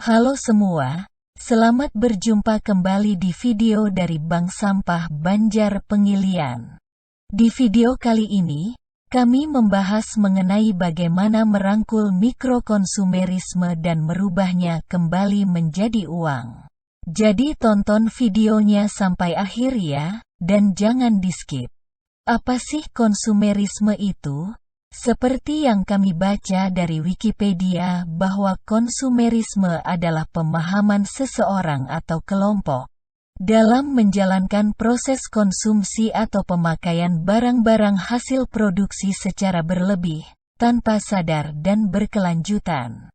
Halo semua, selamat berjumpa kembali di video dari Bank Sampah Banjar Pengilian. Di video kali ini, kami membahas mengenai bagaimana merangkul mikrokonsumerisme dan merubahnya kembali menjadi uang. Jadi tonton videonya sampai akhir ya, dan jangan di-skip. Apa sih konsumerisme itu? Seperti yang kami baca dari Wikipedia bahwa konsumerisme adalah pemahaman seseorang atau kelompok dalam menjalankan proses konsumsi atau pemakaian barang-barang hasil produksi secara berlebih, tanpa sadar dan berkelanjutan,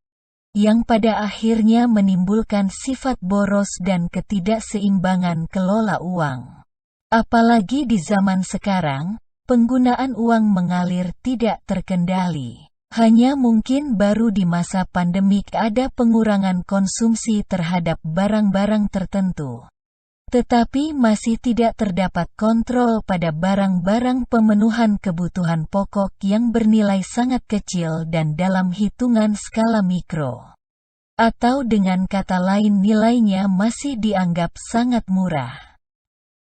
yang pada akhirnya menimbulkan sifat boros dan ketidakseimbangan kelola uang. Apalagi di zaman sekarang, penggunaan uang mengalir tidak terkendali. Hanya mungkin baru di masa pandemik ada pengurangan konsumsi terhadap barang-barang tertentu. Tetapi masih tidak terdapat kontrol pada barang-barang pemenuhan kebutuhan pokok yang bernilai sangat kecil dan dalam hitungan skala mikro. Atau dengan kata lain nilainya masih dianggap sangat murah.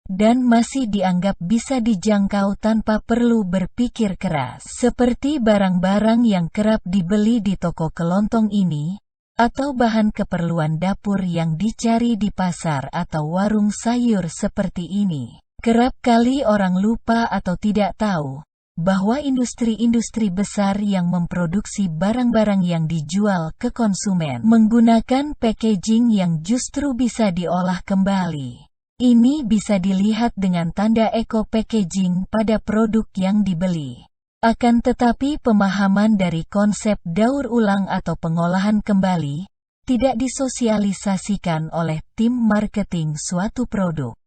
Dan masih dianggap bisa dijangkau tanpa perlu berpikir keras. Seperti barang-barang yang kerap dibeli di toko kelontong ini, atau bahan keperluan dapur yang dicari di pasar atau warung sayur seperti ini. Kerap kali orang lupa atau tidak tahu, bahwa industri-industri besar yang memproduksi barang-barang yang dijual ke konsumen menggunakan packaging yang justru bisa diolah kembali. Ini bisa dilihat dengan tanda eco-packaging pada produk yang dibeli. Akan tetapi pemahaman dari konsep daur ulang atau pengolahan kembali, tidak disosialisasikan oleh tim marketing suatu produk.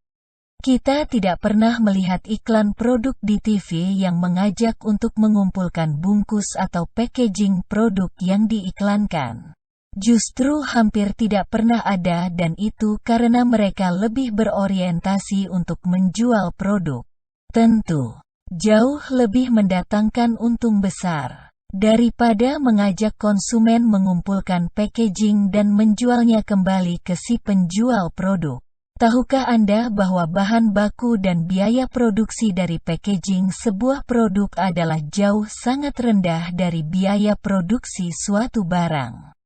Kita tidak pernah melihat iklan produk di TV yang mengajak untuk mengumpulkan bungkus atau packaging produk yang diiklankan. Justru hampir tidak pernah ada dan itu karena mereka lebih berorientasi untuk menjual produk. Tentu, jauh lebih mendatangkan untung besar, daripada mengajak konsumen mengumpulkan packaging dan menjualnya kembali ke si penjual produk. Tahukah Anda bahwa bahan baku dan biaya produksi dari packaging sebuah produk adalah jauh sangat rendah dari biaya produksi suatu barang?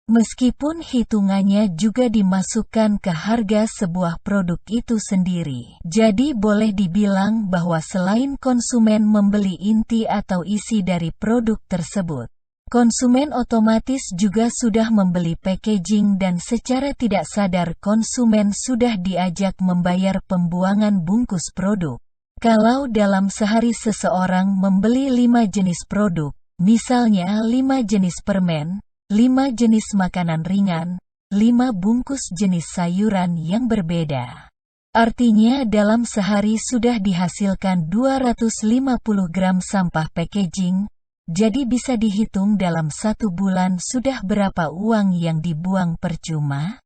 Meskipun hitungannya juga dimasukkan ke harga sebuah produk itu sendiri. Jadi boleh dibilang bahwa selain konsumen membeli inti atau isi dari produk tersebut, konsumen otomatis juga sudah membeli packaging dan secara tidak sadar konsumen sudah diajak membayar pembuangan bungkus produk. Kalau dalam sehari seseorang membeli 5 jenis produk, misalnya 5 jenis permen, 5 jenis makanan ringan, 5 bungkus jenis sayuran yang berbeda. Artinya dalam sehari sudah dihasilkan 250 gram sampah packaging, jadi bisa dihitung dalam 1 bulan sudah berapa uang yang dibuang percuma?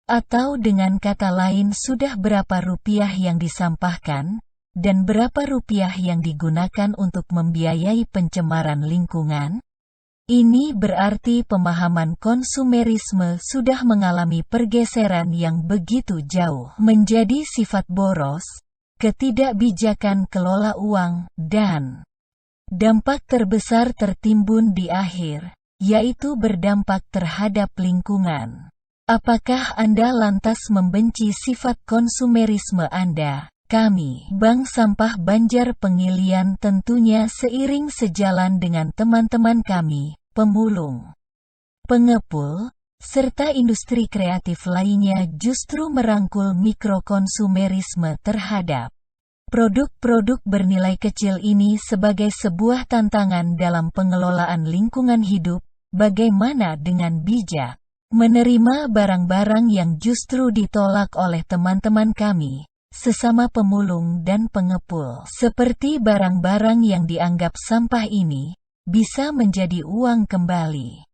Atau dengan kata lain sudah berapa rupiah yang disampahkan, dan berapa rupiah yang digunakan untuk membiayai pencemaran lingkungan? Ini berarti pemahaman konsumerisme sudah mengalami pergeseran yang begitu jauh menjadi sifat boros, ketidakbijakan kelola uang, dan dampak terbesar tertimbun di akhir, yaitu berdampak terhadap lingkungan. Apakah Anda lantas membenci sifat konsumerisme Anda? Kami, Bank Sampah Banjar Pengilian tentunya seiring sejalan dengan teman-teman kami, pemulung, pengepul, serta industri kreatif lainnya justru merangkul mikrokonsumerisme terhadap produk-produk bernilai kecil ini sebagai sebuah tantangan dalam pengelolaan lingkungan hidup. Bagaimana dengan bijak menerima barang-barang yang justru ditolak oleh teman-teman kami, sesama pemulung dan pengepul, seperti barang-barang yang dianggap sampah ini, bisa menjadi uang kembali.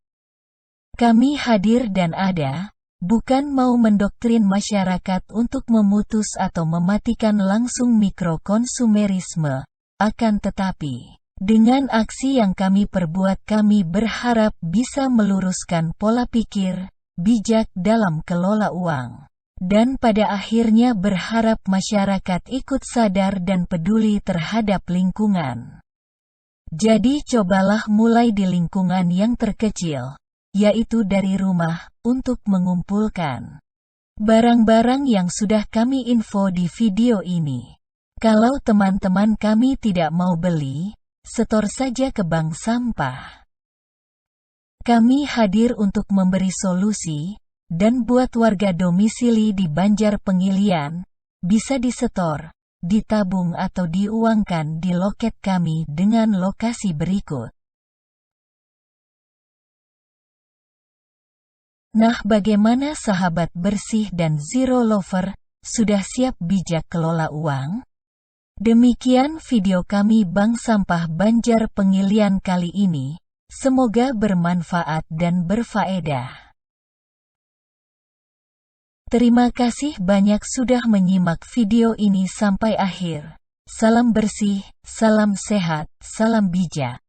Kami hadir dan ada, bukan mau mendoktrin masyarakat untuk memutus atau mematikan langsung mikrokonsumerisme, akan tetapi, dengan aksi yang kami perbuat kami berharap bisa meluruskan pola pikir, bijak dalam kelola uang. Dan pada akhirnya berharap masyarakat ikut sadar dan peduli terhadap lingkungan. Jadi cobalah mulai di lingkungan yang terkecil, yaitu dari rumah, untuk mengumpulkan barang-barang yang sudah kami info di video ini. Kalau teman-teman kami tidak mau beli, setor saja ke bank sampah. Kami hadir untuk memberi solusi, dan buat warga domisili di Banjar Pengilian, bisa disetor, ditabung atau diuangkan di loket kami dengan lokasi berikut. Nah, bagaimana sahabat bersih dan zero lover, sudah siap bijak kelola uang? Demikian video kami Bank Sampah Banjar Pengilian kali ini, semoga bermanfaat dan berfaedah. Terima kasih banyak sudah menyimak video ini sampai akhir. Salam bersih, salam sehat, salam bijak.